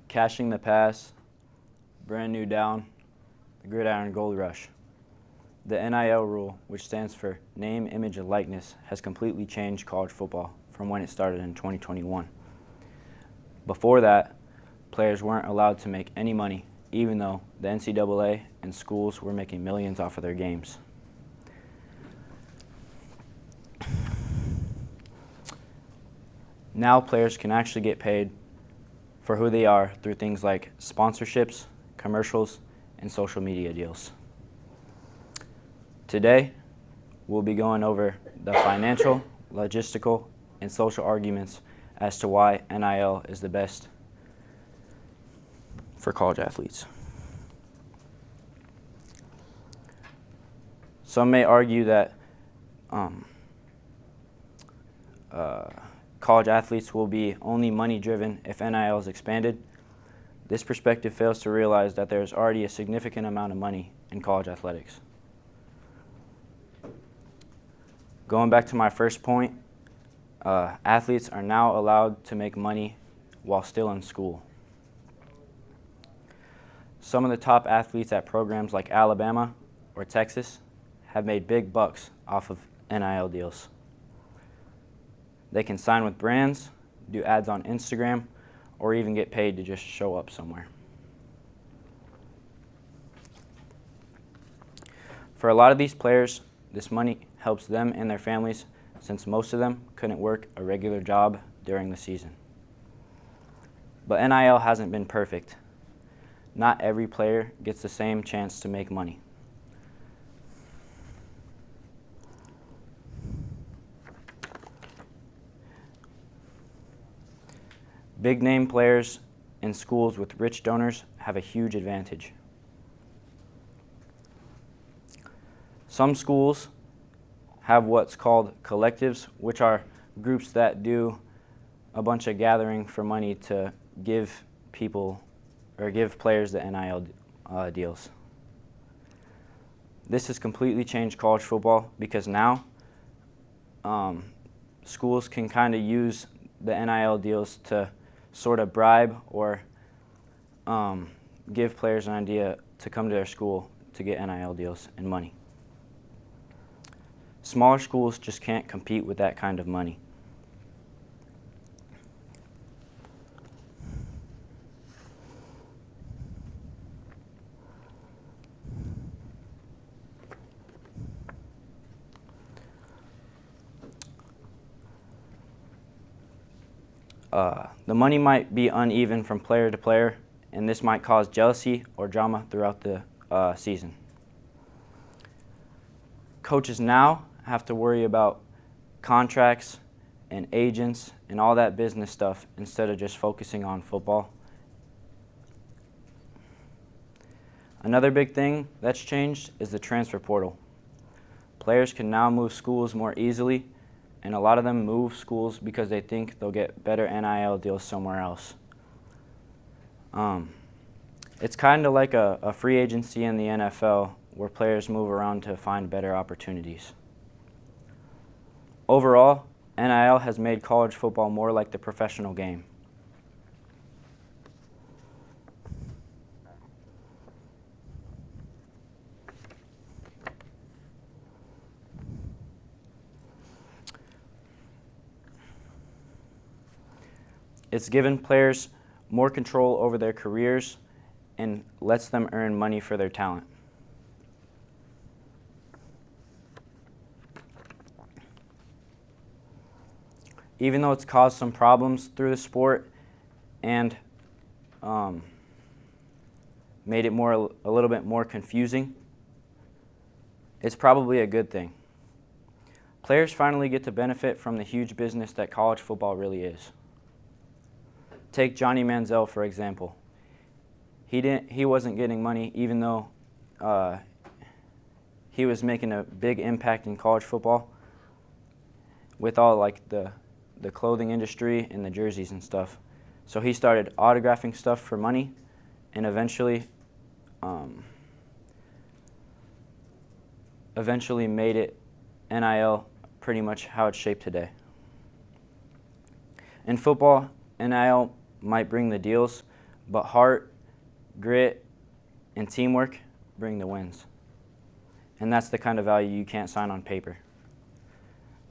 Cashing the pass, brand new down, the gridiron gold rush. The NIL rule, which stands for name, image, and likeness, has completely changed college football from when it started in 2021. Before that, players weren't allowed to make any money, even though the NCAA and schools were making millions off of their games. Now players can actually get paid for who they are through things like sponsorships, commercials, and social media deals. Today, we'll be going over the financial, logistical, and social arguments as to why NIL is the best for college athletes. Some may argue that college athletes will be only money-driven if NIL is expanded. This perspective fails to realize that there is already a significant amount of money in college athletics. Going back to my first point, athletes are now allowed to make money while still in school. Some of the top athletes at programs like Alabama or Texas have made big bucks off of NIL deals. They can sign with brands, do ads on Instagram, or even get paid to just show up somewhere. For a lot of these players, this money helps them and their families, since most of them couldn't work a regular job during the season. But NIL hasn't been perfect. Not every player gets the same chance to make money. Big name players in schools with rich donors have a huge advantage. Some schools have what's called collectives, which are groups that do a bunch of gathering for money to give people or give players the NIL deals. This has completely changed college football because now schools can kind of use the NIL deals to sort of bribe or give players an idea to come to their school to get NIL deals and money. Smaller schools just can't compete with that kind of money. The money might be uneven from player to player, and this might cause jealousy or drama throughout the season. Coaches now have to worry about contracts and agents and all that business stuff instead of just focusing on football. Another big thing that's changed is the transfer portal. Players can now move schools more easily, and a lot of them move schools because they think they'll get better NIL deals somewhere else. It's kind of like a free agency in the NFL where players move around to find better opportunities. Overall, NIL has made college football more like the professional game. It's given players more control over their careers and lets them earn money for their talent. Even though it's caused some problems through the sport and made it a little bit more confusing, it's probably a good thing. Players finally get to benefit from the huge business that college football really is. Take Johnny Manziel, for example. He wasn't getting money even though he was making a big impact in college football with all like the clothing industry and the jerseys and stuff. So he started autographing stuff for money and eventually made it NIL pretty much how it's shaped today. In football, NIL might bring the deals, but heart, grit, and teamwork bring the wins. And that's the kind of value you can't sign on paper.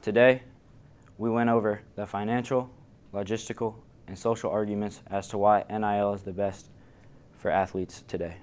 Today, we went over the financial, logistical, and social arguments as to why NIL is the best for athletes today.